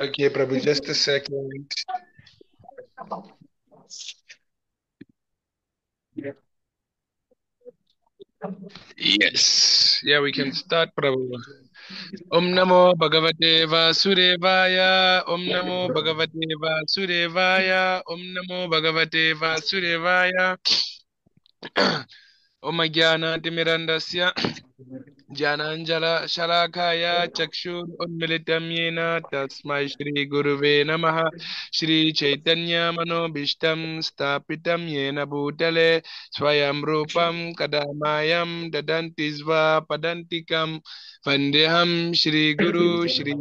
Okay, Prabhu, just a second. Yes. Yeah, we can start, Prabhu. Om Namo Bhagavate Vasudevaya. Om Namo Bhagavate Vasudevaya. Om Namo Bhagavate Vasudevaya. Om Jnana Jananjala Shalakaya Chakshur Unmilitam Yena Tasmai Shri Guruve Namaha Shri Chaitanya Manobishtam Stapitam Yena Bhutale Swayam Rupam Kadamayam Dadantisva Padantikam Vandeham Shri Guru Shri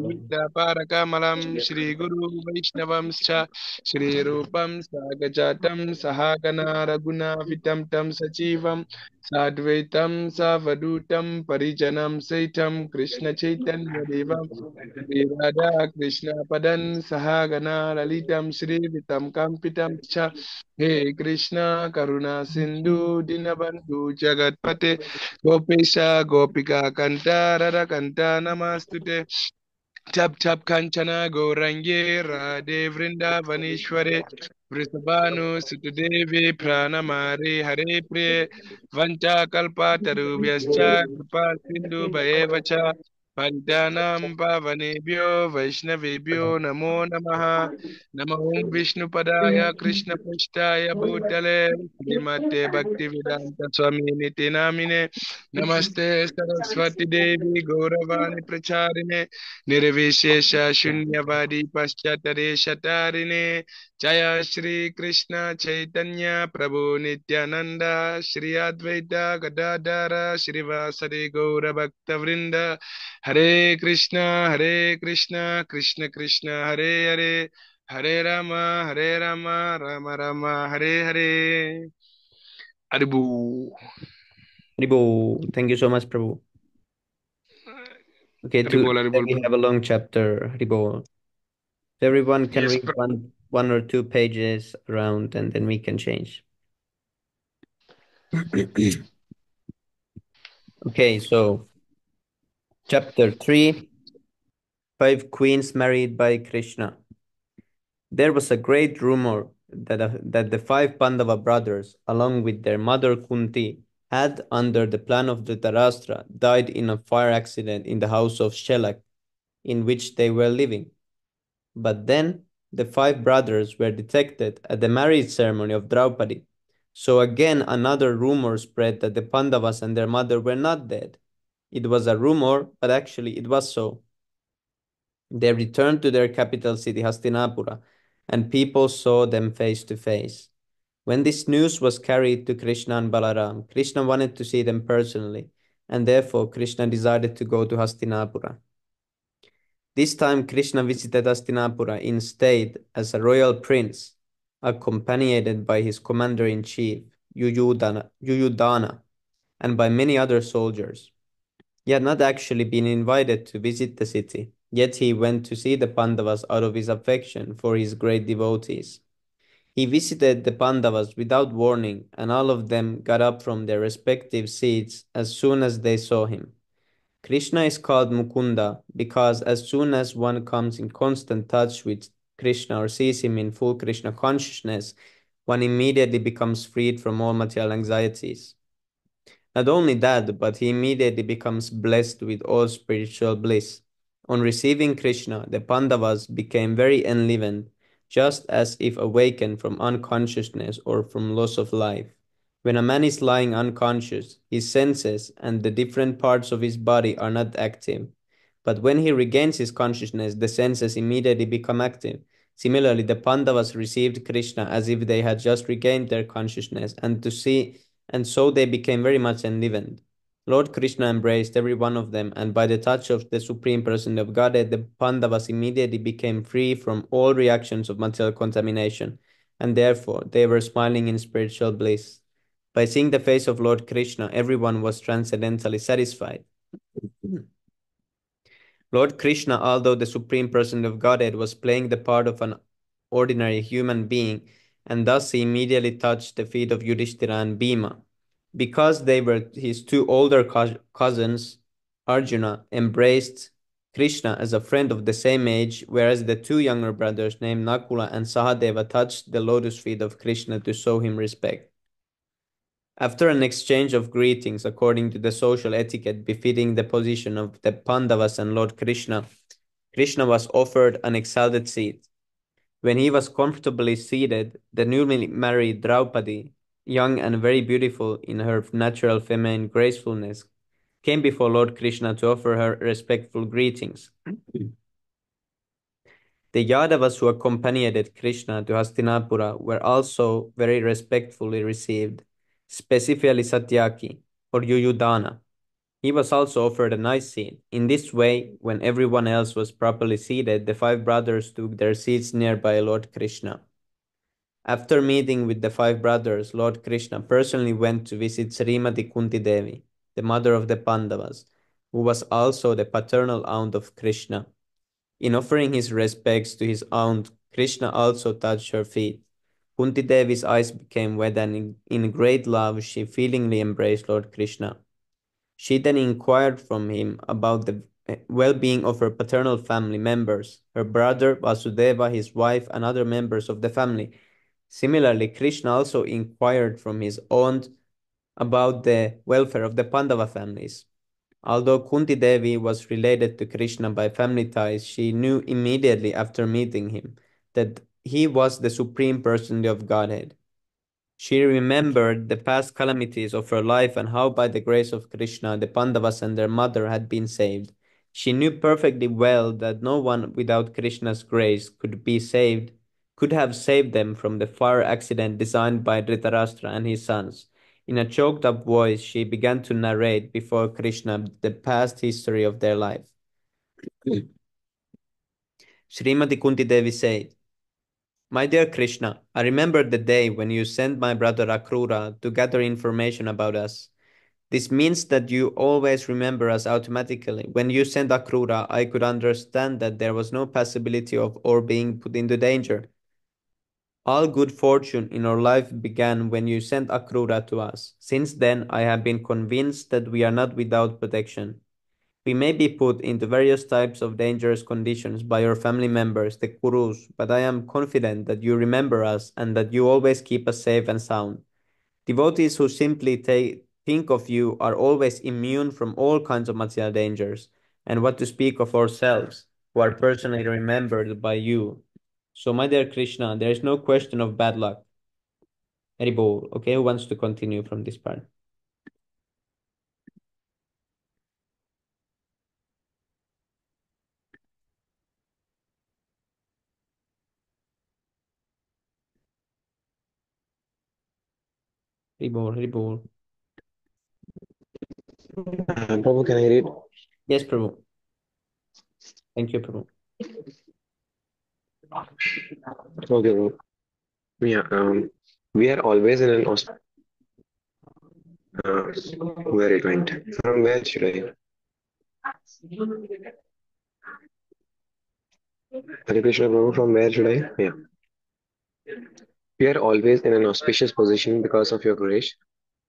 Parakamalam Shri Guru Vaishnavamscha Shri Rupam Sagajatam Sahagana Raguna Vitam Tam Sachivam Sadvaitam Savadutam Parijanam Saitam Krishna Chaitanya Devam Shri Radha Krishna Padan Sahagana Lalitam Shri Vitam Kampitam Cha He Krishna Karuna Sindhu Dinabandhu Jagatpate Gopesha Gopika Kanta Radha Kanta Namastute Tap tap kanchana gaurange Radhe Vrindavaneshware Vrisabhanu Sutadevi Pranamari Hare Priye Vancha Kalpa Tarubhyascha Kripa Sindhu Bhayevacha Pantanam Pavanebhyo Vaishnavebhyo Namo Namaha Namo Om Vishnu Padaya Krishna Pashtaya Bhutale Srimate Bhaktivedanta Swami Niti Namine Namaste Saraswati Devi Gauravani Pracharine निर्विशेष शून्यवादी पश्चातरे शतारिणे जय श्री कृष्ण चैतन्य प्रभु नित्यानंद श्री अद्वैत गदाधर श्रीवासरि गौर भक्त वृंद हरे Krishna Krishna Krishna Hare Hare Hare Ram Ram Ram Hare Hare अरबू Haribo. Thank you so much, Prabhu. Okay, today Haribol we have a long chapter, Haribo. So everyone can yes read one or two pages around and then we can change. Okay, so chapter 3, Five Queens Married by Krishna. There was a great rumor that the five Pandava brothers, along with their mother Kunti, had, under the plan of Dhritarashtra, died in a fire accident in the house of Shelak, in which they were living. But then the five brothers were detected at the marriage ceremony of Draupadi. So again another rumor spread that the Pandavas and their mother were not dead. It was a rumor, but actually it was so. They returned to their capital city Hastinapura, and people saw them face to face. When this news was carried to Krishna and Balaram, Krishna wanted to see them personally, and therefore Krishna decided to go to Hastinapura. This time Krishna visited Hastinapura instead as a royal prince, accompanied by his commander-in-chief, Yuyudhana, and by many other soldiers. He had not actually been invited to visit the city, yet he went to see the Pandavas out of his affection for his great devotees. He visited the Pandavas without warning, and all of them got up from their respective seats as soon as they saw him. Krishna is called Mukunda because as soon as one comes in constant touch with Krishna or sees him in full Krishna consciousness, one immediately becomes freed from all material anxieties. Not only that, but he immediately becomes blessed with all spiritual bliss. On receiving Krishna, the Pandavas became very enlivened, just as if awakened from unconsciousness or from loss of life. When a man is lying unconscious, his senses and the different parts of his body are not active. But when he regains his consciousness, the senses immediately become active. Similarly, the Pandavas received Krishna as if they had just regained their consciousness, and so they became very much enlivened. Lord Krishna embraced every one of them, and by the touch of the Supreme Person of Godhead, the Pandavas immediately became free from all reactions of material contamination, and therefore they were smiling in spiritual bliss. By seeing the face of Lord Krishna, everyone was transcendently satisfied. Lord Krishna, although the Supreme Person of Godhead, was playing the part of an ordinary human being, and thus he immediately touched the feet of Yudhishthira and Bhima. Because they were his two older cousins, Arjuna embraced Krishna as a friend of the same age, whereas the two younger brothers named Nakula and Sahadeva touched the lotus feet of Krishna to show him respect. After an exchange of greetings according to the social etiquette befitting the position of the Pandavas and Lord Krishna, Krishna was offered an exalted seat. When he was comfortably seated, the newly married Draupadi, young and very beautiful in her natural feminine gracefulness, came before Lord Krishna to offer her respectful greetings. The Yadavas who accompanied Krishna to Hastinapura were also very respectfully received, specifically Satyaki or Yuyudhana. He was also offered a nice seat. In this way, when everyone else was properly seated, the five brothers took their seats nearby Lord Krishna. After meeting with the five brothers, Lord Krishna personally went to visit Srimati Kunti Devi, the mother of the Pandavas, who was also the paternal aunt of Krishna. In offering his respects to his aunt, Krishna also touched her feet. Kunti Devi's eyes became wet and in great love she feelingly embraced Lord Krishna. She then inquired from him about the well-being of her paternal family members, her brother Vasudeva, his wife, and other members of the family. Similarly, Krishna also inquired from his aunt about the welfare of the Pandava families. Although Kunti Devi was related to Krishna by family ties, she knew immediately after meeting him that he was the supreme personality of Godhead. She remembered the past calamities of her life and how, by the grace of Krishna, the Pandavas and their mother had been saved. She knew perfectly well that no one without Krishna's grace could have saved them from the fire accident designed by Dhritarashtra and his sons. In a choked up voice, she began to narrate before Krishna the past history of their life. Srimati Kunti Devi said, My dear Krishna, I remember the day when you sent my brother Akrura to gather information about us. This means that you always remember us automatically. When you sent Akrura, I could understand that there was no possibility of our being put into danger. All good fortune in our life began when you sent Akrura to us. Since then, I have been convinced that we are not without protection. We may be put into various types of dangerous conditions by your family members, the Kurus, but I am confident that you remember us and that you always keep us safe and sound. Devotees who simply think of you are always immune from all kinds of material dangers, and what to speak of ourselves, who are personally remembered by you. So, my dear Krishna, there is no question of bad luck. Haribol, okay, who wants to continue from this part? Haribol, Haribol. Prabhu, can I read? Yes, Prabhu. Thank you, Prabhu. Okay, Prabhu. Yeah, we are always in an uh, where it went. From where should I? Hare Krishna, Prabhu, from where should I? Yeah. We are always in an auspicious position because of your grace,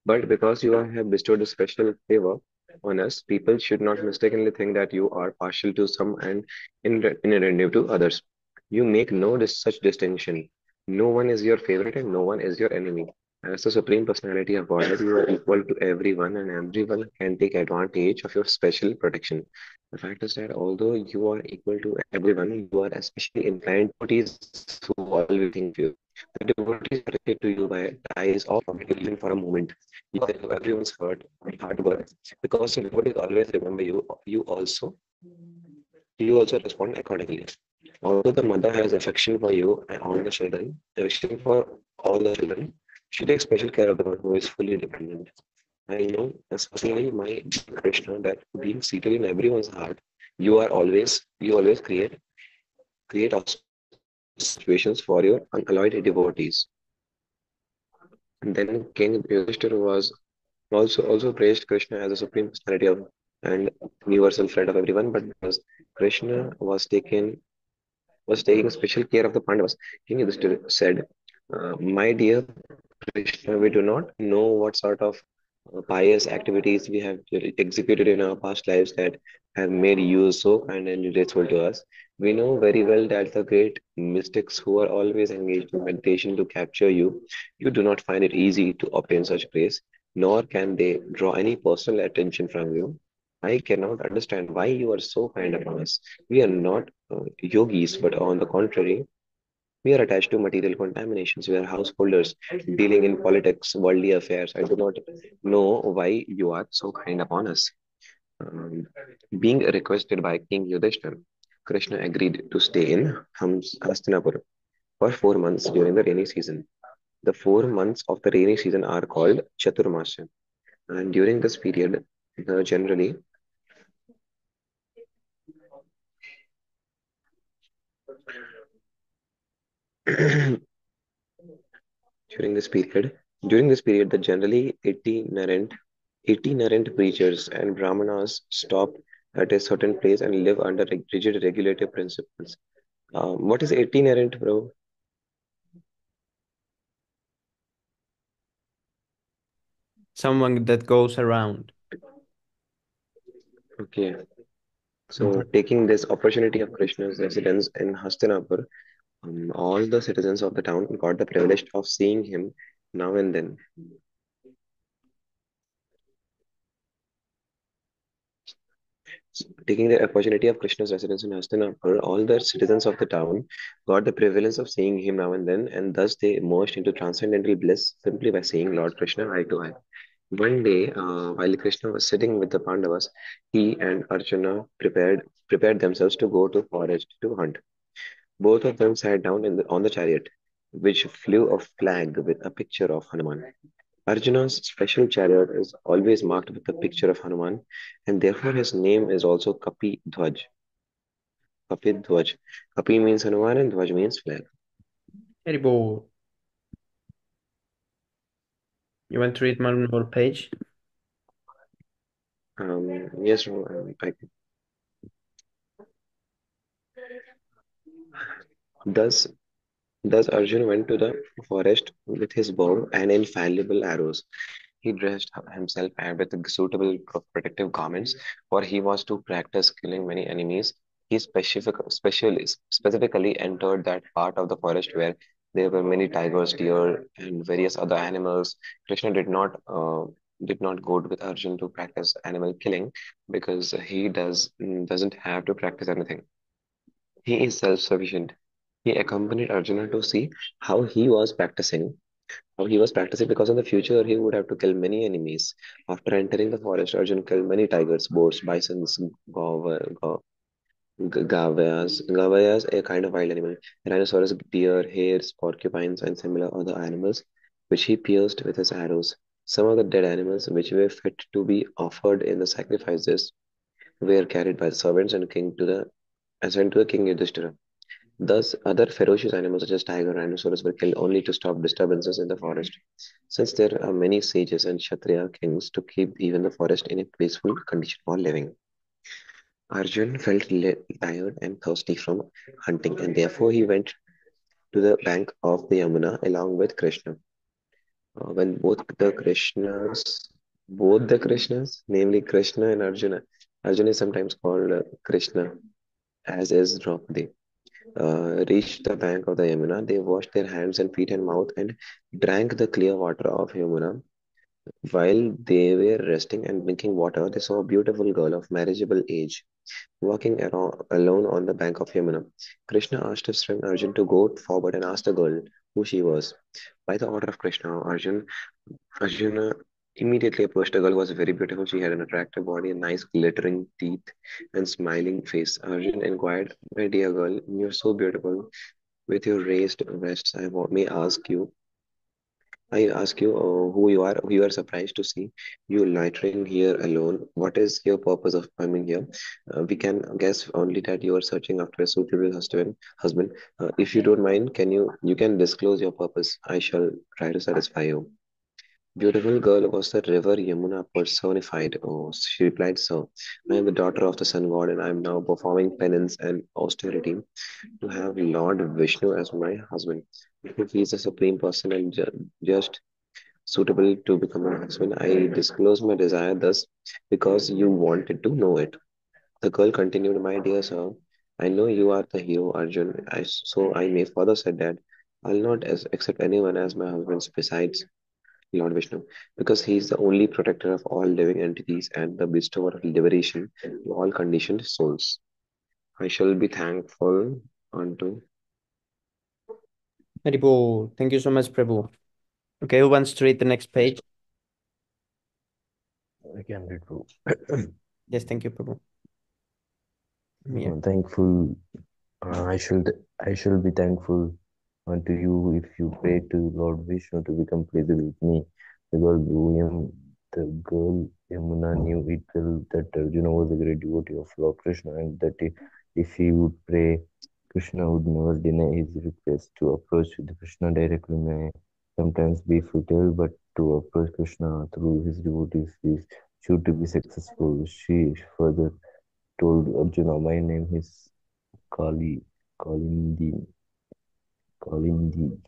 but because you have bestowed a special favor on us, people should not mistakenly think that you are partial to some and inattentive to others. You make no such distinction. No one is your favorite and no one is your enemy. As the Supreme Personality of Godhead, you are equal to everyone, and everyone can take advantage of your special protection. The fact is that although you are equal to everyone, you are especially inclined to devotees who always think of you. The devotees attracted to you by ties of even for a moment. You are everyone's hard work because the devotees always remember you. You also respond accordingly. Although the mother has affection for you and all the children, affection for all the children, she takes special care of the one who is fully dependent. I know, especially my Krishna, that being seated in everyone's heart, you always create situations for your unalloyed devotees. And then King Yudhishthira was also praised Krishna as a supreme personality of and universal friend of everyone, but because Krishna was taking special care of the Pandavas, King Yudhishthira said, "My dear Krishna, we do not know what sort of pious activities we have executed in our past lives that have made you so kind and grateful to us. We know very well that the great mystics who are always engaged in meditation to capture you, you do not find it easy to obtain such grace, nor can they draw any personal attention from you. I cannot understand why you are so kind upon us. We are not yogis, but on the contrary, we are attached to material contaminations. We are householders dealing in politics, worldly affairs. I do not know why you are so kind upon us. Um, Being requested by King Yudhishthira, Krishna agreed to stay in Hastinapur for 4 months during the rainy season. The 4 months of the rainy season are called Chaturmasya, and during this period, generally, during this period, the generally itinerant preachers and brahmanas stop at a certain place and live under rigid regulative principles. What is itinerant, bro? Someone that goes around. Okay, so Mhm. taking this opportunity of Krishna's residence in Hastinapur, all the citizens of the town got the privilege of seeing him now and then. Taking the opportunity of Krishna's residence in Hastinapur, all the citizens of the town got the privilege of seeing him now and then, and thus they emerged into transcendental bliss simply by seeing Lord Krishna eye to eye. One day, while Krishna was sitting with the Pandavas, he and Arjuna prepared themselves to go to forest to hunt. Both of them sat down on the chariot, which flew a flag with a picture of Hanuman. Arjuna's special chariot is always marked with the picture of Hanuman, and therefore his name is also Kapi Dhwaj. Kapi Dhwaj. Kapi means Hanuman and Dhwaj means flag. Terrible. You want to read one more page? Yes, thus, thus Arjun went to the forest with his bow and infallible arrows. He dressed himself and with suitable protective garments, for he was to practice killing many enemies. He specifically entered that part of the forest where there were many tigers, deer, and various other animals. Krishna did not go with Arjun to practice animal killing because he doesn't have to practice anything. He is self-sufficient. He accompanied Arjuna to see how he was practicing because in the future he would have to kill many enemies. After entering the forest, Arjun killed many tigers, boars, bisons, gavayas, a kind of wild animal, rhinoceros, deer, hares, porcupines, and similar other animals, which he pierced with his arrows. Some of the dead animals, which were fit to be offered in the sacrifices, were carried by the servants and sent to the king Yudhishthira. Thus, other ferocious animals such as tiger and rhinoceros were killed only to stop disturbances in the forest. Since there are many sages and Kshatriya kings to keep even the forest in a peaceful condition for living. Arjun felt tired and thirsty from hunting, and therefore he went to the bank of the Yamuna along with Krishna. When both the Krishnas, namely Krishna and Arjuna, Arjuna is sometimes called Krishna, as is Draupadi, reached the bank of the Yamuna, they washed their hands and feet and mouth and drank the clear water of Yamuna. While they were resting and drinking water, they saw a beautiful girl of marriageable age walking around alone on the bank of Yamuna. Krishna asked his friend Arjun to go forward and ask the girl who she was. By the order of Krishna, Arjuna immediately approached a girl who was very beautiful. She had an attractive body, and nice glittering teeth, and smiling face. Arjun inquired, "My dear girl, you're so beautiful. With your raised breasts, may ask you who you are surprised to see you loitering here alone. What is your purpose of coming here? We can guess only that you are searching after a suitable husband. If you don't mind, you can disclose your purpose. I shall try to satisfy you." Beautiful girl was the river Yamuna personified. Oh, she replied, "Sir, I am the daughter of the sun god, and I am now performing penance and austerity to have Lord Vishnu as my husband. If he is the supreme person and just, suitable to become my husband. I disclosed my desire thus because you wanted to know it. The girl continued, my dear sir, I know you are the hero, Arjun. So I may further said that I'll not accept anyone as my husband besides Lord Vishnu, because he is the only protector of all living entities and the bestower of liberation to all conditioned souls. I shall be thankful unto. Haribol. Thank you so much, Prabhu. Okay, who wants to read the next page? I can read, bro. Yes, thank you, Prabhu. Yeah. Thankful. I shall be thankful unto you if you pray to Lord Vishnu to become pleased with me. The girl Yamuna knew it well that Arjuna was a great devotee of Lord Krishna, and that if he would pray, Krishna would never deny his request. To approach the Krishna directly may sometimes be futile, but to approach Krishna through his devotees is sure to be successful. She further told Arjuna, my name is Kali, Kalindi, Kalindi,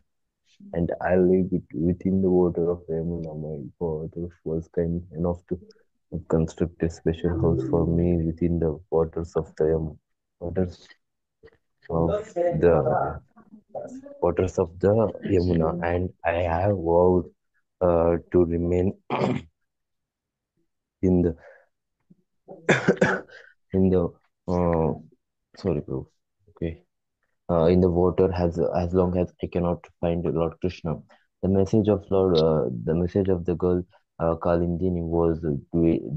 and I live within the water of Yamuna. My father was kind enough to construct a special house for me within the waters of the waters of the Yamuna, and I have vowed to remain in the in the uh, sorry, bro. Okay. In the water as long as I cannot find Lord Krishna. The message of the girl Kalindini was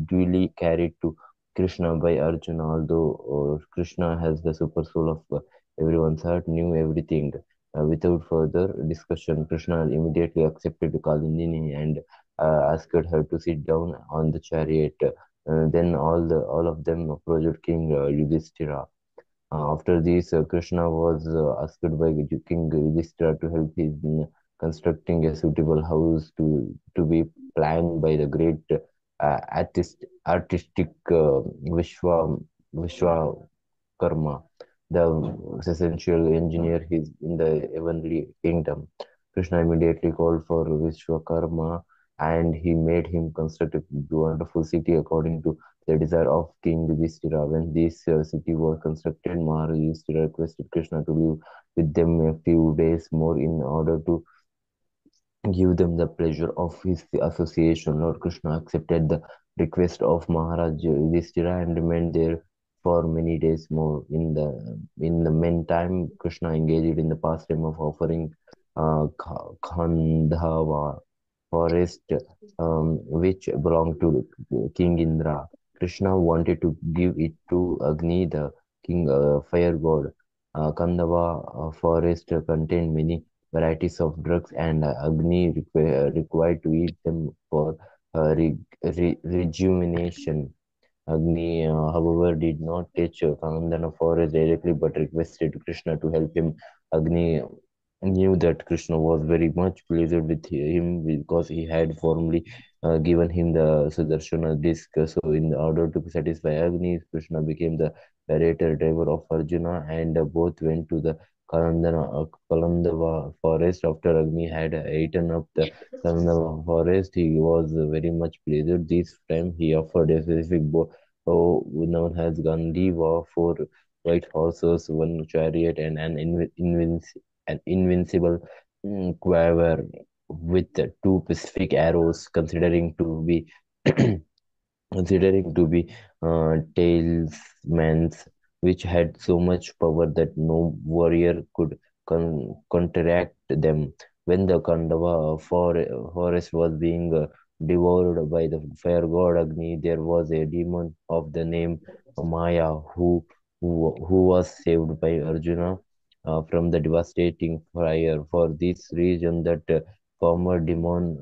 duly carried to Krishna by Arjuna. Although Krishna has the super soul of everyone's heart, knew everything. Without further discussion, Krishna immediately accepted Kalindini and asked her to sit down on the chariot. Then all of them approached King Yudhishthira. After this, Krishna was asked by King Yudhishthira to help in constructing a suitable house to be planned by the great artistic Vishwakarma, the essential engineer in the heavenly kingdom. Krishna immediately called for Vishwakarma and he made him construct a wonderful city according to the desire of King Yudhishthira. When this city was constructed, Maharaj Yudhishthira requested Krishna to live with them a few days more in order to give them the pleasure of his association. Lord Krishna accepted the request of Maharaj Yudhishthira and remained there for many days more. In the meantime, Krishna engaged in the pastime of offering Khandhava forest, which belonged to King Indra. Krishna wanted to give it to Agni, the king fire god. Khandava forest contained many varieties of drugs, and Agni required to eat them for rejuvenation. Agni, however, did not touch Kandana forest directly but requested Krishna to help him. Agni knew that Krishna was very much pleased with him because he had formerly given him the Sudarshana disc. So, in order to satisfy Agni, Krishna became the narrator driver of Arjuna, and both went to the Kalandava forest. After Agni had eaten up the Kalandava forest, he was very much pleased. This time, he offered a specific known as Gandiva, four white horses, one chariot, and an invincible quiver with two specific arrows, considering to be talismans, which had so much power that no warrior could counteract them. When the Kandava forest was being devoured by the fire god Agni, there was a demon of the name Maya who was saved by Arjuna from the devastating fire. For this reason, that former demon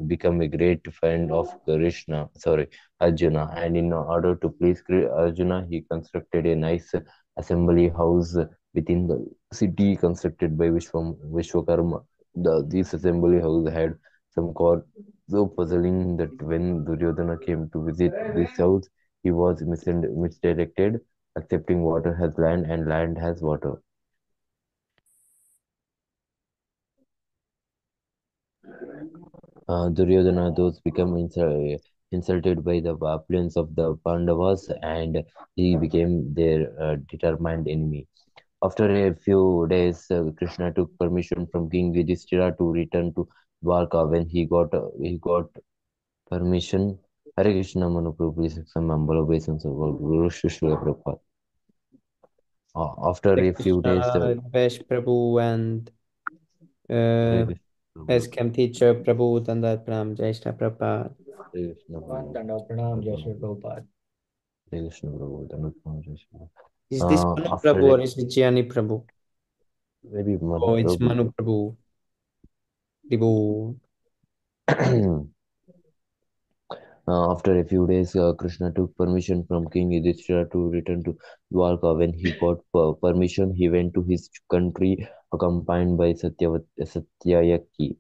became a great friend of Krishna. Sorry, Arjuna, and in order to please Arjuna, he constructed a nice assembly house within the city constructed by Vishwakarma. This assembly house had some court so puzzling that when Duryodhana came to visit this house, he was misdirected, accepting water has land and land has water. Duryodhana thus became insulted by the opulence of the Pandavas, and he became their determined enemy. After a few days, Krishna took permission from King Yudhishthira to return to Dwarka. When he got permission, Hare Krishna Manu Prabhu, please accept my humble obeisance of our Guru Srila Prabhupada. After Hare a few Krishna, days, Vesh Prabhu and Hare uh, Krishna Prabhu, SCAM teacher Prabhu Dandat Pram Jai Shri Prabhupada. Hare Krishna One Prabhu, Danda Pranam Jai Shri Prabhu, Prabhupada. Hare Krishna Prabhu, Dhanut Pranam, Is this Manu After Prabhu a or is it Gianni Prabhu? very Manu Oh, it's Prabhu. Manu Prabhu. Prabhu. After a few days, Krishna took permission from King Yudhishthira to return to Dwarka. When he got permission, he went to his country accompanied by Satyaki,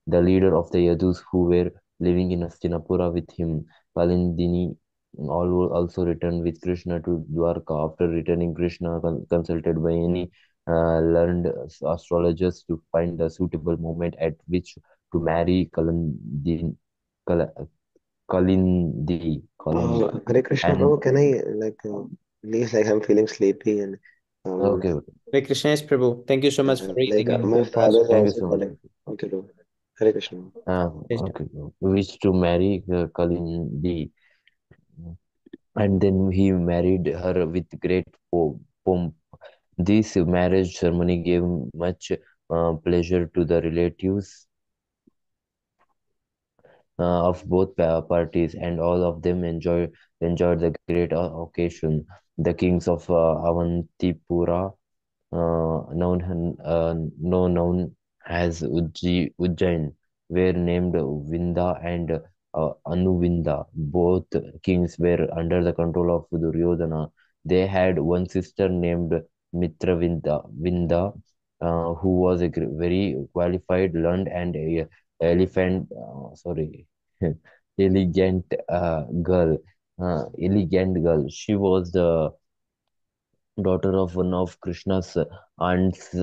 the leader of the Yadus who were living in Hastinapura with him. Kalindini also returned with Krishna to Dwarka. After returning, Krishna consulted by any learned astrologers to find the suitable moment at which to marry Kal- Kalindi, Hare Krishna, and bro. Can I please, I'm feeling sleepy and um, okay, okay. Hare Krishna is Prabhu. Thank you so much for reading in my the class. father is Thank you also so much. calling. Okay, bro. Hare Krishna. Uh, okay, wish to marry Kalindi, and then he married her with great pomp. This marriage ceremony gave much pleasure to the relatives of both parties, and all of them enjoyed the great occasion. The kings of Avantipura, known as Ujjain, were named Vinda and Anuvinda. Both kings were under the control of Duryodhana. They had one sister named Vinda, who was a very qualified, learned, and sorry, elegant girl. Elegant girl. She was the daughter of one of Krishna's aunts.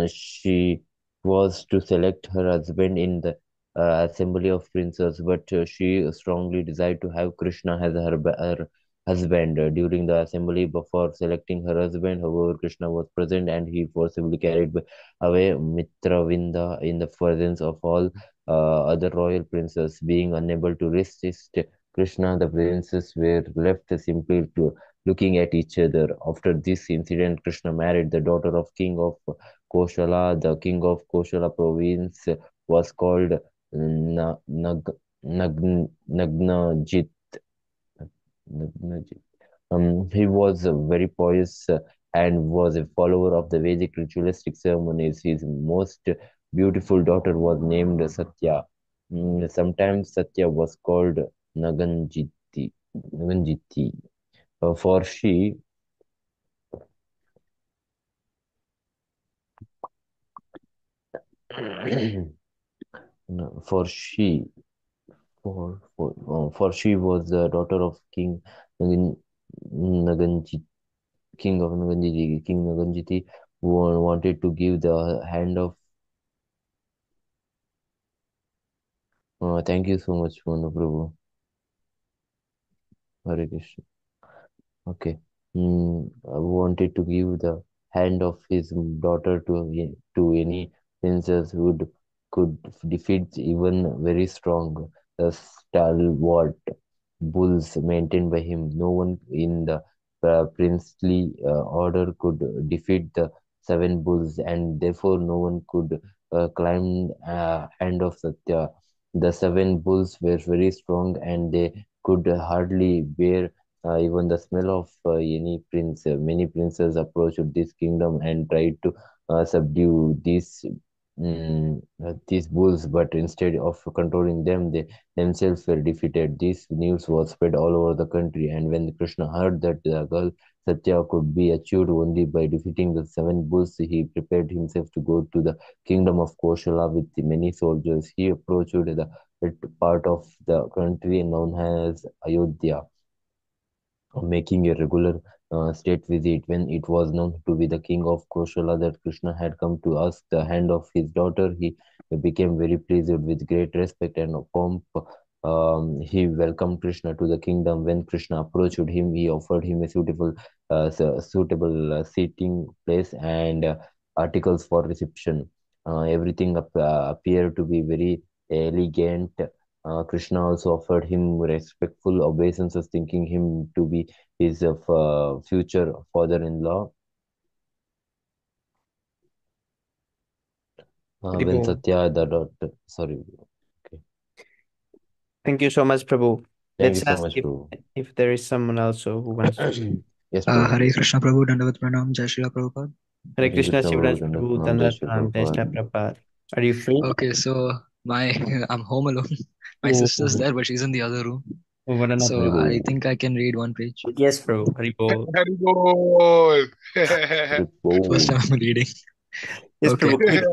She was to select her husband in the assembly of princes, but she strongly desired to have Krishna as her husband. During the assembly, before selecting her husband, however, Krishna was present and he forcibly carried away Mitravinda in the presence of all other royal princes. Being unable to resist Krishna, the princes were left simply to looking at each other. After this incident, Krishna married the daughter of king of Koshala. The king of Koshala province was called Nagnajit. Nagnajit. He was very pious and was a follower of the Vedic ritualistic ceremonies. His most beautiful daughter was named Satya. Sometimes Satya was called Naganjiti. Naganjiti. For she No, for she was the daughter of Nagan, Naganjit, King Naganjiti, who wanted to give the hand of. Thank you so much, Manu Prabhu. Hare Krishna. Okay. Wanted to give the hand of his daughter to any princess who could defeat even very strong, stalwart bulls maintained by him. No one in the princely order could defeat the seven bulls, and therefore no one could climb hand of Satya. The seven bulls were very strong, and they could hardly bear even the smell of any prince. Many princes approached this kingdom and tried to subdue these bulls, but instead of controlling them, they themselves were defeated. This news was spread all over the country, and when Krishna heard that the girl Satya could be achieved only by defeating the seven bulls, he prepared himself to go to the kingdom of Koshala with many soldiers. He approached the part of the country known as Ayodhya, making a regular state visit. When it was known to be the king of Koshala that Krishna had come to ask the hand of his daughter, he became very pleased with great respect and pomp. He welcomed Krishna to the kingdom. When Krishna approached him, he offered him a suitable seating place and articles for reception. Everything appeared to be very elegant. Krishna also offered him respectful obeisances, thinking him to be his future father-in-law. When Prabhu. Satya, the daughter, sorry, okay. Thank you so much, Prabhu. Thank you Let's so ask much, Prabhu. if there is someone also who wants to speak. Yes, Prabhu. Hare Krishna Prabhu, Dandavat Pranam, Jai Srila Prabhupada. Hare Hare Krishna, Krishna, Prabhu, Shivraj Dandavat Prabhu, Pranam, Jai Dandat Shri Pranam, Jai Shri Prabhupada. Prabhupada. Are you free? Okay, so my I'm home alone. My Oh, sister's there, but she's in the other room. oh, what an So honor. I Haribo, think I can read one page. Yes, Prabhu. Hari Bol. Haribol. First Haribo. time I'm reading. Yes, Okay. Prabhu. Quick.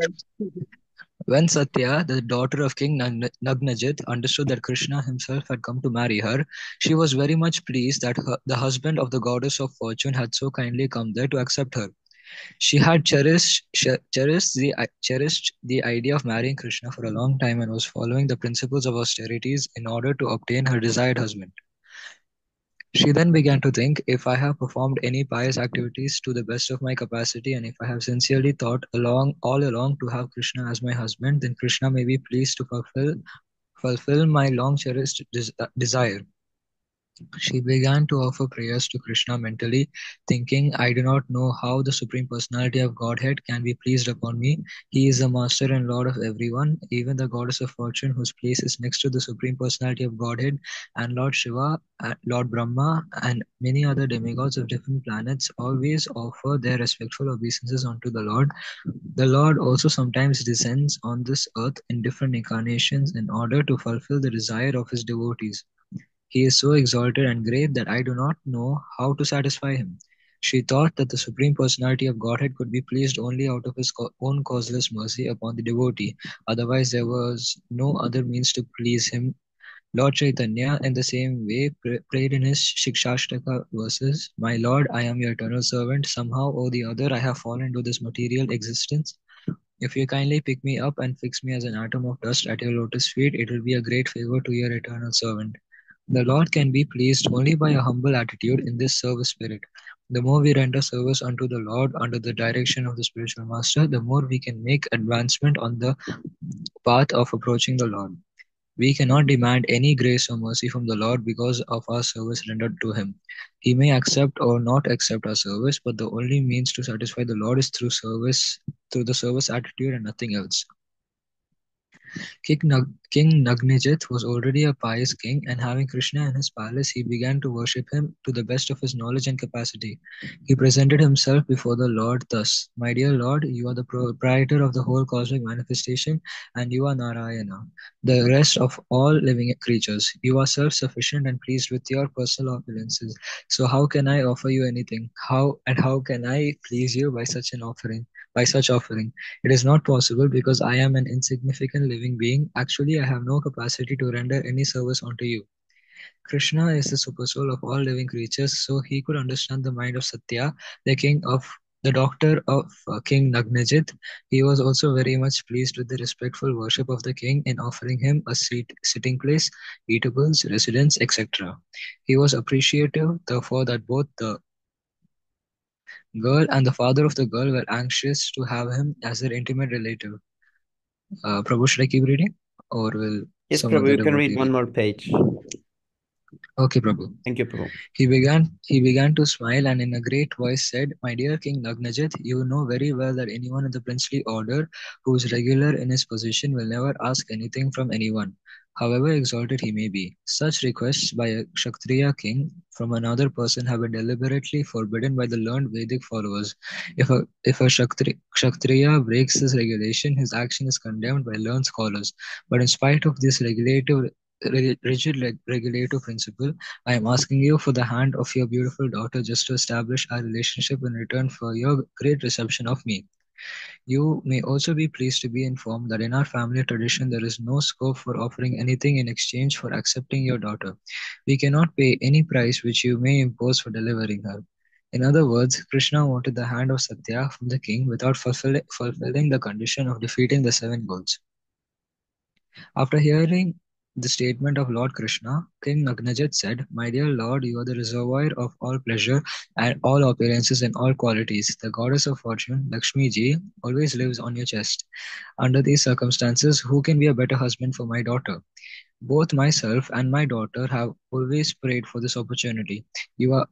When Satya, the daughter of King Nagnajit, understood that Krishna himself had come to marry her, she was very much pleased that the husband of the goddess of fortune had so kindly come there to accept her. She had cherished the idea of marrying Krishna for a long time and was following the principles of austerities in order to obtain her desired husband. She then began to think, if I have performed any pious activities to the best of my capacity, and if I have sincerely thought all along to have Krishna as my husband, then Krishna may be pleased to fulfill my long cherished desire. She began to offer prayers to Krishna mentally, thinking, I do not know how the Supreme Personality of Godhead can be pleased upon me. He is the Master and Lord of everyone, even the Goddess of Fortune, whose place is next to the Supreme Personality of Godhead, and Lord Shiva, Lord Brahma, and many other demigods of different planets always offer their respectful obeisances unto the Lord. The Lord also sometimes descends on this earth in different incarnations in order to fulfill the desire of his devotees. He is so exalted and great that I do not know how to satisfy him. She thought that the Supreme Personality of Godhead could be pleased only out of his own causeless mercy upon the devotee. Otherwise, there was no other means to please him. Lord Chaitanya, in the same way, prayed in his Shikshashtaka verses, My Lord, I am your eternal servant. Somehow or the other, I have fallen into this material existence. If you kindly pick me up and fix me as an atom of dust at your lotus feet, it will be a great favor to your eternal servant. The Lord can be pleased only by a humble attitude in this service spirit. The more we render service unto the Lord under the direction of the spiritual master, the more we can make advancement on the path of approaching the Lord. We cannot demand any grace or mercy from the Lord because of our service rendered to Him. He may accept or not accept our service, but the only means to satisfy the Lord is through the service attitude and nothing else. King Nagnijit was already a pious king, and having Krishna in his palace, he began to worship him to the best of his knowledge and capacity. He presented himself before the Lord thus: My dear Lord, you are the proprietor of the whole cosmic manifestation, and you are Narayana, the rest of all living creatures. You are self-sufficient and pleased with your personal opulences. So how can I offer you anything? How can I please you by such an offering? By such offering? It is not possible because I am an insignificant living being. Actually, I have no capacity to render any service unto you. Krishna is the supersoul of all living creatures, so he could understand the mind of Satya, the doctor of King Nagnajit. He was also very much pleased with the respectful worship of the king in offering him a sitting place, eatables, residence, etc. He was appreciative, therefore, that both the girl and the father of the girl were anxious to have him as their intimate relative. Prabhu, should I keep reading? Or will Yes, some Prabhu. other You can read devotee one read? more page. Okay, Prabhu. Thank you, Prabhu. He began to smile and in a great voice said, My dear King Nagnajit, you know very well that anyone in the princely order who is regular in his position will never ask anything from anyone, however exalted he may be. Such requests by a Kshatriya king from another person have been deliberately forbidden by the learned Vedic followers. If a Kshatriya breaks this regulation, his action is condemned by learned scholars. But in spite of this rigid regulative principle, I am asking you for the hand of your beautiful daughter just to establish our relationship in return for your great reception of me. You may also be pleased to be informed that in our family tradition there is no scope for offering anything in exchange for accepting your daughter. We cannot pay any price which you may impose for delivering her. In other words, Krishna wanted the hand of Satya from the king without fulfilling the condition of defeating the seven goals. After hearing the statement of Lord Krishna, King Nagnajit said, "My dear Lord, you are the reservoir of all pleasure and all opulences and all qualities. The goddess of fortune, Lakshmi ji, always lives on your chest. Under these circumstances, who can be a better husband for my daughter? Both myself and my daughter have always prayed for this opportunity. You are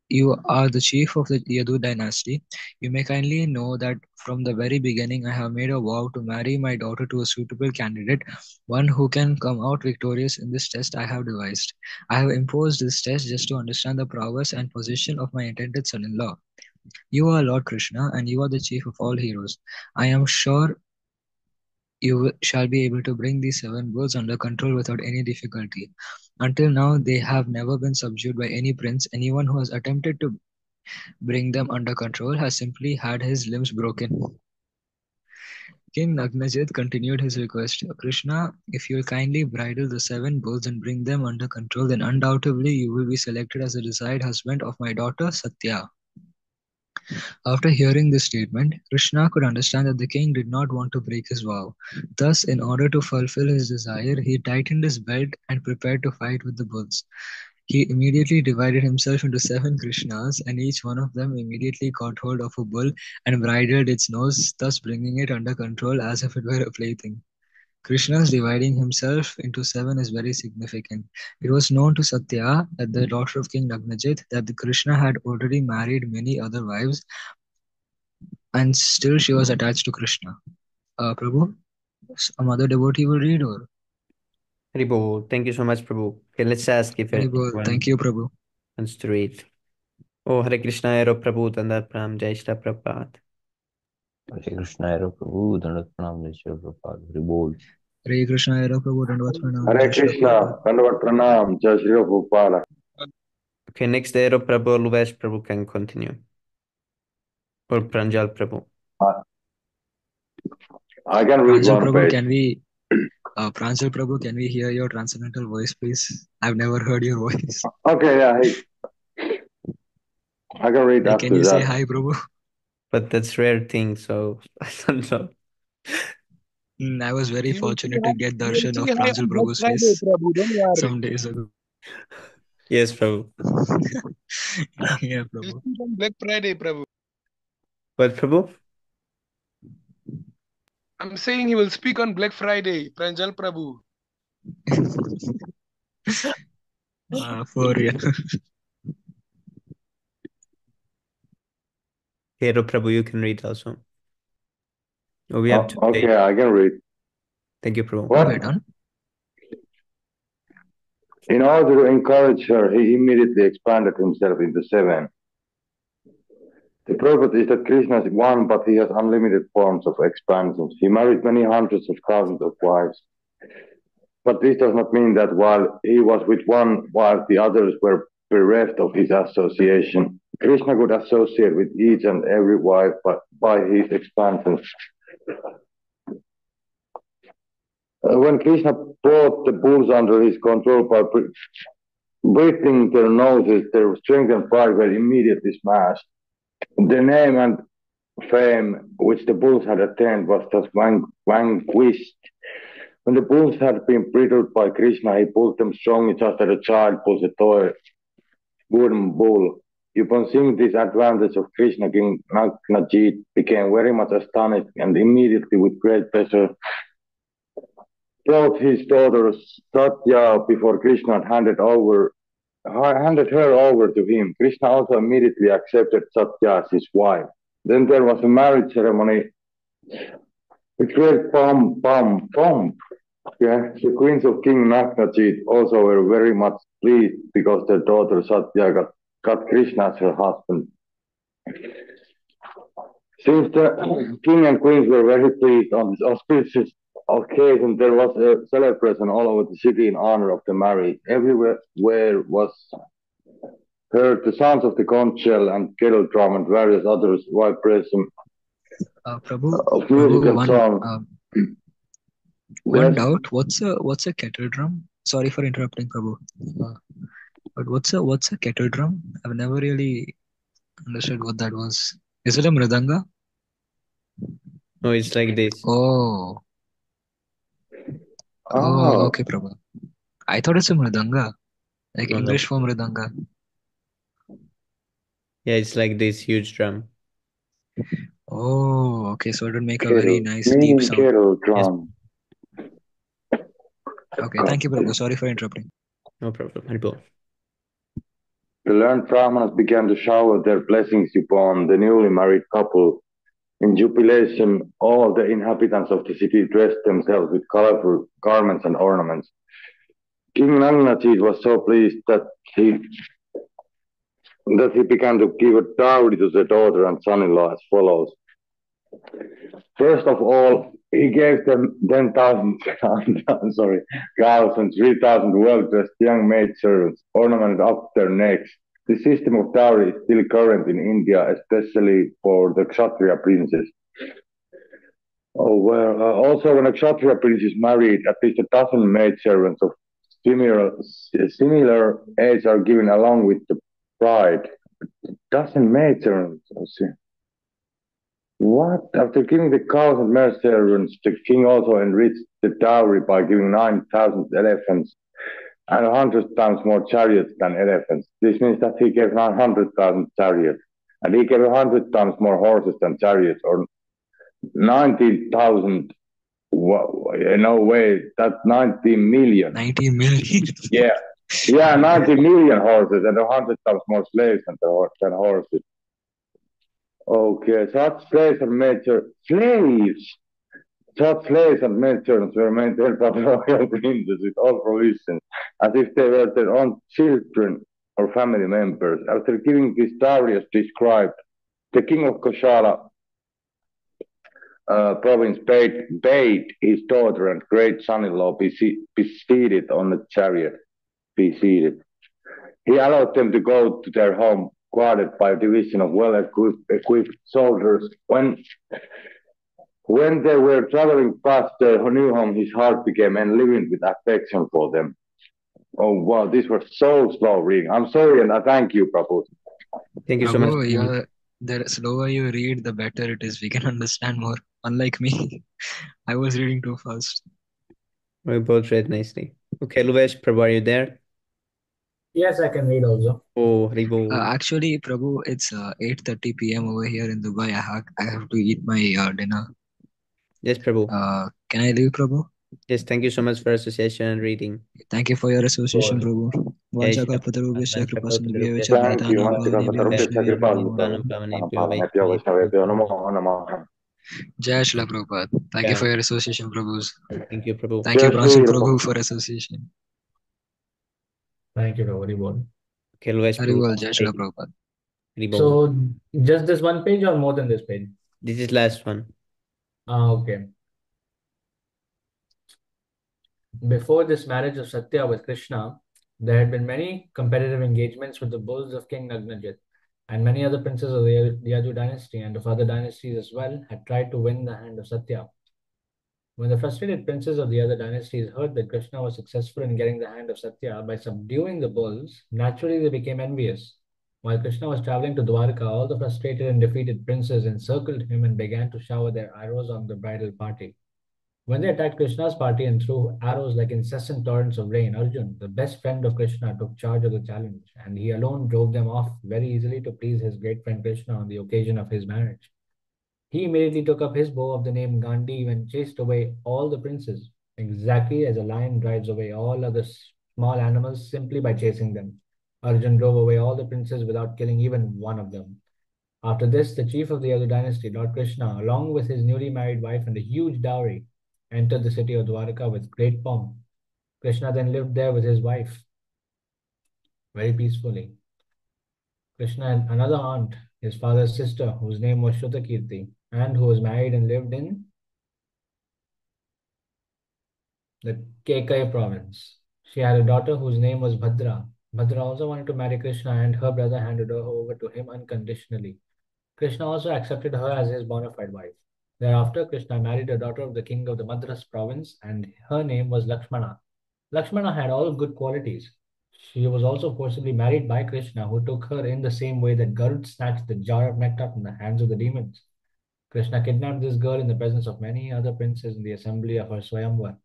you are the chief of the Yadu dynasty. You may kindly know that from the very beginning I have made a vow to marry my daughter to a suitable candidate, one who can come out victorious in this test I have devised. I have imposed this test just to understand the prowess and position of my intended son-in-law. You are Lord Krishna, and you are the chief of all heroes. I am sure you shall be able to bring these seven bulls under control without any difficulty. Until now, they have never been subdued by any prince. Anyone who has attempted to bring them under control has simply had his limbs broken. King Nagnajit continued his request. Krishna, if you will kindly bridle the seven bulls and bring them under control, then undoubtedly you will be selected as the desired husband of my daughter Satya. After hearing this statement, Krishna could understand that the king did not want to break his vow. Thus, in order to fulfill his desire, he tightened his belt and prepared to fight with the bulls. He immediately divided himself into seven Krishnas, and each one of them immediately caught hold of a bull and bridled its nose, thus bringing it under control as if it were a plaything. Krishna's dividing himself into seven is very significant. It was known to Satya, that the daughter of King Nagnajit, that the Krishna had already married many other wives, and still she was attached to Krishna. Prabhu, a mother devotee will read, or Haribo, thank you so much, Prabhu. Okay, let's ask if Haribol. Thank anyone you, Prabhu. wants to read. Oh, Hare Krishna, Aero Prabhu, Tanda Pram, Jai Shri Prabhupada. Hare Krishna, Hare Prabhu, Dandavat Pranam, Jai Shri Prabhupada. Hare Bol. Hare Krishna, Hare Prabhu, Dandavad Pranam, Jai Hare Shri Prabhupada. Krishna, Dandavat Pranam, Jai Shri Prabhupada. Okay, next Aero Prabhu, Luvesh Prabhu can continue. Or Pranjal Prabhu. I I can read Pranjal one Prabhu, page. can we Pranjal Prabhu, can we hear your transcendental voice, please? I've never heard your voice. Okay, yeah, I can read Like, can after you say that. hi, Prabhu? But that's rare thing, so I don't know. I was very He will fortunate to get he will darshan say of hi Pranjal on Black Prabhu's Friday, face Prabhu. Don't worry. some days ago. Yes, Prabhu. Yeah, He'll Prabhu. speak on Black Friday, Prabhu. What, Prabhu? I'm saying he will speak on Black Friday, Pranjal Prabhu. For real. Aero Prabhu, you can read also. Oh, we have to wait. Okay, I can read. Thank you, Prabhu. Go What? ahead, on. In order to encourage her, he immediately expanded himself into seven. The purpose is that Krishna is one, but he has unlimited forms of expansion. He married many hundreds of thousands of wives. But this does not mean that while he was with one wife, the others were bereft of his association. Krishna could associate with each and every wife by his expansion. When Krishna brought the bulls under his control by breathing their noses, their strength and pride were immediately smashed. The name and fame which the bulls had attained was thus vanquished. When the bulls had been bridled by Krishna, he pulled them strongly just as a child pulls a toy wooden bull. Upon seeing this advantage of Krishna, King Nagnajit became very much astonished and immediately with great pleasure brought his daughter Satya before Krishna and handed her over to him. Krishna also immediately accepted Satya as his wife. Then there was a marriage ceremony with great pomp. Yeah, the queens of King Nagnajit also were very much pleased because their daughter Satya got Krishna as her husband. Since the king and queens were very pleased on this auspicious occasion, there was a celebration all over the city in honor of the marriage. Everywhere was heard the sounds of the conch shell and kettle drum and various other vibration Prabhu, of music Prabhu, and song. one Yes, doubt. What's a kettle drum? Sorry for interrupting, Prabhu. But what's a kettle drum? I've never really understood what that was. Is it a mridanga? No, it's like this. Oh, Oh, Ah, okay, Prabhu. I thought it's a mridanga, like No, no. English for mridanga. Yeah, it's like this huge drum. Oh, okay. So it would make a very kettle, nice deep meaning sound. kettle Yes, drum. Okay, thank you, Prabhu. Sorry for interrupting. no problem. Haribol. The learned Brahmanas began to shower their blessings upon the newly married couple. In jubilation, all the inhabitants of the city dressed themselves with colorful garments and ornaments. King Nangnachit was so pleased that he began to give a dowry to the daughter and son-in-law as follows. First of all, he gave them 10,000 sorry, cows and 3,000 well-dressed young maidservants ornamented up their necks. The system of dowry is still current in India, especially for the Kshatriya princes. Oh, well, also when a Kshatriya prince is married, at least a dozen maidservants of similar, similar age are given along with the bride. Dozen maidservants, I see. What? After giving the cows and maidservants, the king also enriched the dowry by giving 9,000 elephants and 100 times more chariots than elephants. This means that he gave 900,000 chariots, and he gave 100 times more horses than chariots, or 90,000. No way, that's 90 million. 90 million. Yeah, yeah, 90 million horses and 100 times more slaves than horses. Okay, such slaves and major slaves. Such slaves and maidservants were maintained by the royal princes with all provisions, as if they were their own children or family members. After giving this dowry as described, the king of Koshala province bade his daughter and great son-in-law be seated on the chariot. Be seated. He allowed them to go to their home, guarded by a division of well-equipped soldiers. When they were traveling past their new home, his heart became enlivened with affection for them. Oh wow, this was so slow reading. I'm sorry and I thank you, Prabhu. Thank you so much. Prabhu, the slower you read, the better it is. We can understand more. Unlike me, I was reading too fast. We both read nicely. Okay, Luvesh, Prabhu, are you there? Yes, I can read also. Oh, Haribol. Actually, Prabhu, it's 8:30 p.m. over here in Dubai. I have to eat my dinner. Yes, Prabhu. Can I leave, Prabhu? Yes, thank you so much for association and reading. Thank you for your association, Sure. Prabhu. Jai Shri Vanchakalpatarubhishya Vanchakalpatarubhya kripasindhubhya Thank you, Vaitanam Mastika Pavanebhyo Patarubhya Vaishnavebhyo Sakripal Namo Namo. Pavanebhyo Vaishnavebhyo Vaishnavebhyo. Namo. Jai Shri Prabhupada. Thank you Yeah, for your association, Prabhus. thank you, Prabhu. Thank you, Jai Pranshul Shri Prabhu, for association. Thank you, Prabhu. Okay, Luvesh, Prabhu. Haribol, Jai Shri Prabhupada. Haribol. So, just this one page or more than this page? This is last one. Okay. Before this marriage of Satya with Krishna, there had been many competitive engagements with the bulls of King Nagnajit, and many other princes of the Yadu dynasty and of other dynasties as well had tried to win the hand of Satya. When the frustrated princes of the other dynasties heard that Krishna was successful in getting the hand of Satya by subduing the bulls, naturally they became envious. While Krishna was traveling to Dwarka, all the frustrated and defeated princes encircled him and began to shower their arrows on the bridal party. When they attacked Krishna's party and threw arrows like incessant torrents of rain, Arjun, the best friend of Krishna, took charge of the challenge, and he alone drove them off very easily to please his great friend Krishna on the occasion of his marriage. He immediately took up his bow of the name Gandhi and chased away all the princes, exactly as a lion drives away all other small animals simply by chasing them. Arjun drove away all the princes without killing even one of them. After this, the chief of the other dynasty, Lord Krishna, along with his newly married wife and a huge dowry, entered the city of Dwarka with great pomp. Krishna then lived there with his wife very peacefully. Krishna had another aunt, his father's sister, whose name was Shrutakirti, and who was married and lived in the Kekai province. She had a daughter whose name was Bhadra. Bhadra also wanted to marry Krishna, and her brother handed her over to him unconditionally. Krishna also accepted her as his bona fide wife. Thereafter, Krishna married a daughter of the king of the Madras province, and her name was Lakshmana. Lakshmana had all good qualities. She was also forcibly married by Krishna, who took her in the same way that Garud snatched the jar of nectar from the hands of the demons. Krishna kidnapped this girl in the presence of many other princes in the assembly of her Swayamvar.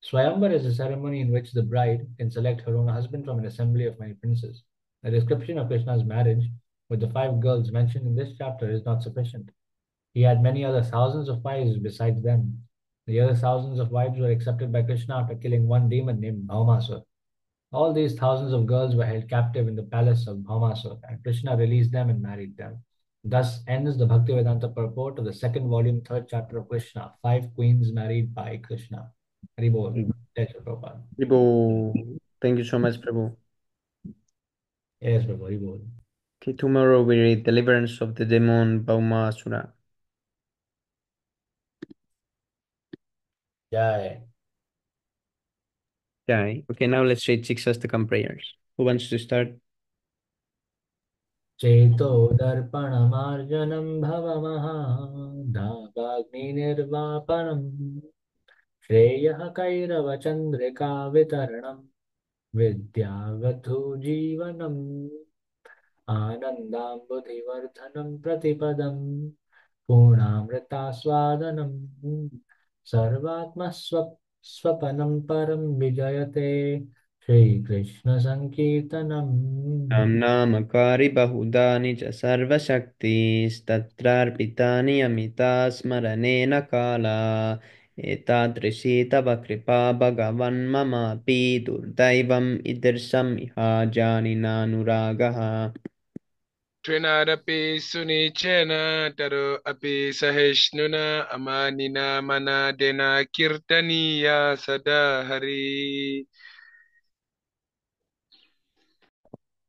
Swayamvar is a ceremony in which the bride can select her own husband from an assembly of many princes. A description of Krishna's marriage with the five girls mentioned in this chapter is not sufficient. He had many other thousands of wives besides them. The other thousands of wives were accepted by Krishna after killing one demon named Bhaumasur. All these thousands of girls were held captive in the palace of Bhaumasur, and Krishna released them and married them. Thus ends the Bhaktivedanta purport of the second volume, third chapter of Krishna, Five Queens Married by Krishna. Haribol. Jai Shri Prabhupada. Prabhu, thank you so much, Prabhu. Yes, Prabhu, Haribol. Okay, tomorrow we read Deliverance of the Demon Baumasura. Jai. Jai. Okay, now let's read Shikshastakam prayers. Who wants to start? चेतोदर्पणमार्जनं भवमहादावाग्निर्वापनं श्रेयः कैरवचन्द्रिका वितरणं विद्यावधूजीवनम् आनन्दाम्बुधिवर्धनं प्रतिपदं पूर्णामृतास्वादनं सर्वात्मस्वपनं परं विजयते श्रीकृष्णसङ्कीर्तनम् नामकारि बहुधानि च सर्वशक्तिस्तत्रार्पितानि अमिता स्मरणेन काला एतादृशी तव कृपा भगवन् ममापि दुर्दैवम् ईदृशम् इहाजानिनानुरागः Trinadapi sunichena taro api sahishnuna amanina manadena kirtaniya sadahari.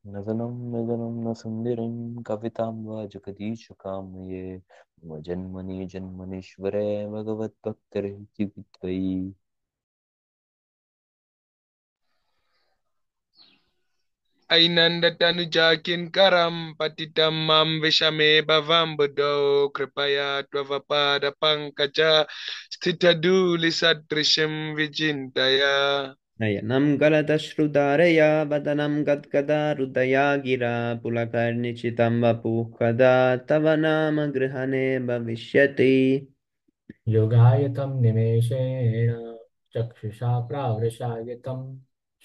नदनं नदनं न सुन्दरं कवितां वा जगदीशकामये मम जन्मनि जन्मनीश्वरे भगवद्भक्तिर्हि त्वयि Ainandatanujakin karam patitam mam vishame bhavam buddho kripaya tvavapada pankaja sthitadu lisadrishim vijintaya. नयनं गलदश्रुधारया वदनं गद्गदा गिरा पुलकर्निचितं वपुः कदा तव नाम गृहणे भविष्यति योगायतं निमेषेण चक्षुषा प्रावृषायतं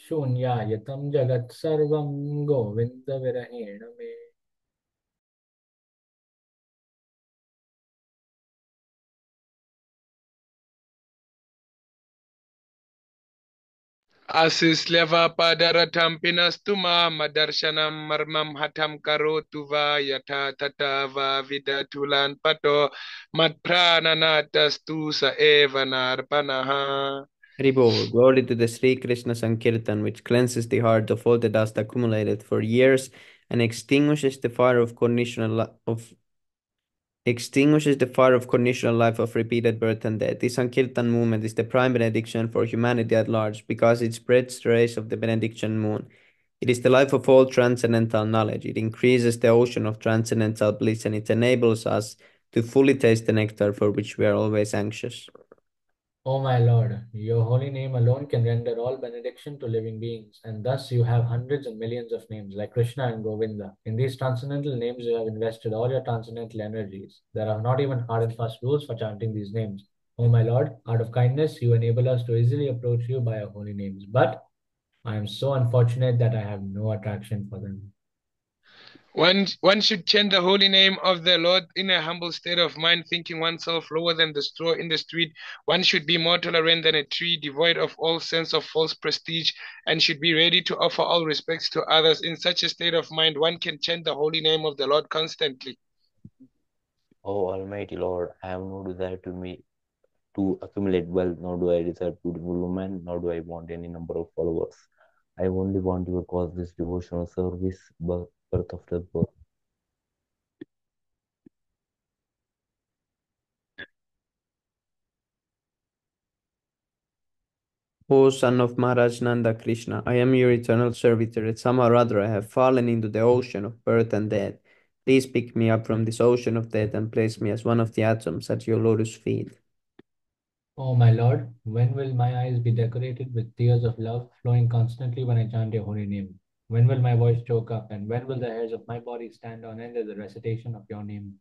शून्यायतं जगत्सर्वं गोविन्दविरहेण मे Asisleva padaratam pinastuma madarshanam marmam hatam karotuva yata tatava vidatulan pato matprananatastu sa eva narpanaha. Haribol, glory to the Sri Krishna Sankirtan, which cleanses the heart of all the dust accumulated for years and extinguishes the fire of conditional life of repeated birth and death. The Sankirtan movement is the prime benediction for humanity at large because it spreads the rays of the benediction moon. It is the life of all transcendental knowledge. It increases the ocean of transcendental bliss and it enables us to fully taste the nectar for which we are always anxious. O my Lord, your holy name alone can render all benediction to living beings, and thus you have hundreds and millions of names like Krishna and Govinda. In these transcendental names, you have invested all your transcendental energies. There are not even hard and fast rules for chanting these names. O my Lord, out of kindness, you enable us to easily approach you by your holy names. But I am so unfortunate that I have no attraction for them. One should chant the holy name of the Lord in a humble state of mind, thinking oneself lower than the straw in the street. One should be more tolerant than a tree, devoid of all sense of false prestige, and should be ready to offer all respects to others. In such a state of mind, one can chant the holy name of the Lord constantly. O Almighty Lord, I have no desire to accumulate wealth, nor do I desire beautiful women, nor do I want any number of followers. I only want your causeless devotional service, birth after birth. O son of Maharaj Nanda Krishna, I am your eternal servitor, and somehow or other I have fallen into the ocean of birth and death. Please pick me up from this ocean of death and place me as one of the atoms at your lotus feet. O my Lord, when will my eyes be decorated with tears of love flowing constantly when I chant your holy name? When will my voice choke up, and when will the hairs of my body stand on end at the recitation of your name?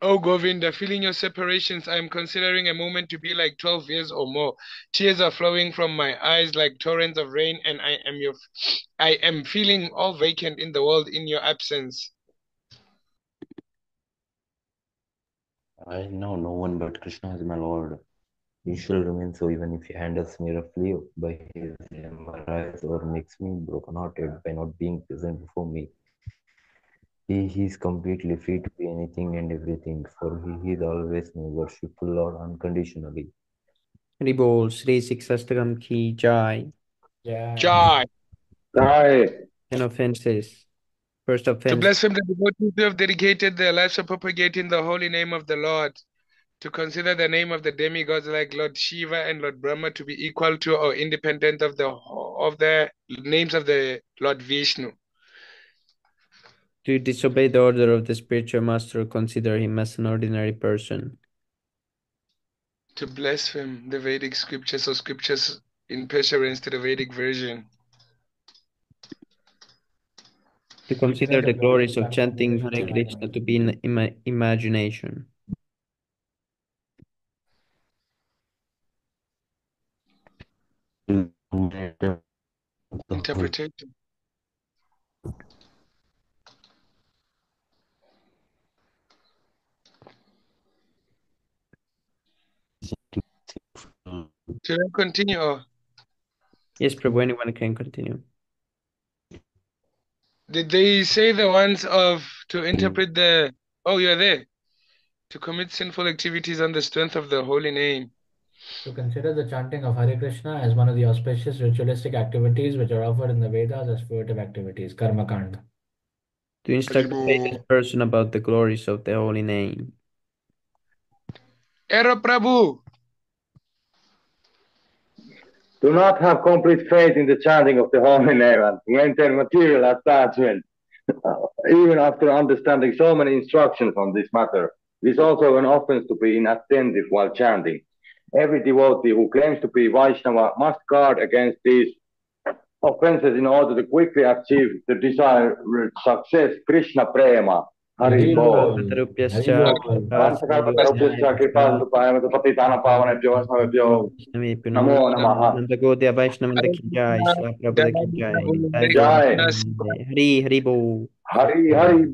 O Govinda, feeling your separations, I am considering a moment to be like 12 years or more. Tears are flowing from my eyes like torrents of rain, and I am feeling all vacant in the world in your absence. I know no one but Krishna is my Lord. He shall remain so even if he handles me roughly by his embrace or makes me broken-hearted by not being present before me. He is completely free to be anything and everything, for he is always my worshipful Lord unconditionally. Haribol, Sri Siksastakam ki jai. Yeah. Joy. Aye. 10 offenses. First To offense, blaspheme the devotees who have dedicated their lives to propagating the holy name of the Lord. To consider the name of the demigods like Lord Shiva and Lord Brahma to be equal to or independent of the names of the Lord Vishnu. to disobey the order of the spiritual master, consider him as an ordinary person. To blaspheme the Vedic scriptures or scriptures in pursuance to the Vedic version. To consider the glories of chanting Hare Krishna to be in imagination. Interpretation. Should I continue? Or Yes, Prabhu, anyone can continue. did they say the ones to interpret the... Oh, you're there. To commit sinful activities on the strength of the holy name. To consider the chanting of Hare Krishna as one of the auspicious ritualistic activities which are offered in the Vedas as fruitive activities, karma kanda. To instruct the faithless person about the glories of the holy name. Ero Prabhu. Do not have complete faith in the chanting of the holy name and maintain material attachment, even after understanding so many instructions on this matter. It is also an offense to be inattentive while chanting. Every devotee who claims to be Vaishnava must guard against these offenses in order to quickly achieve the desired success. Krishna Prema. Hari Bol. Hari Bol. Vansakalpatarubhyascha kripasindupayanatu patitana pavanebhyo vaishnavebhyo namo namaha. Nandagodia Vaishnavanda ki jai, Shri Prabhupada ki jai. Jai. Hari Hari Bol. Hari Hari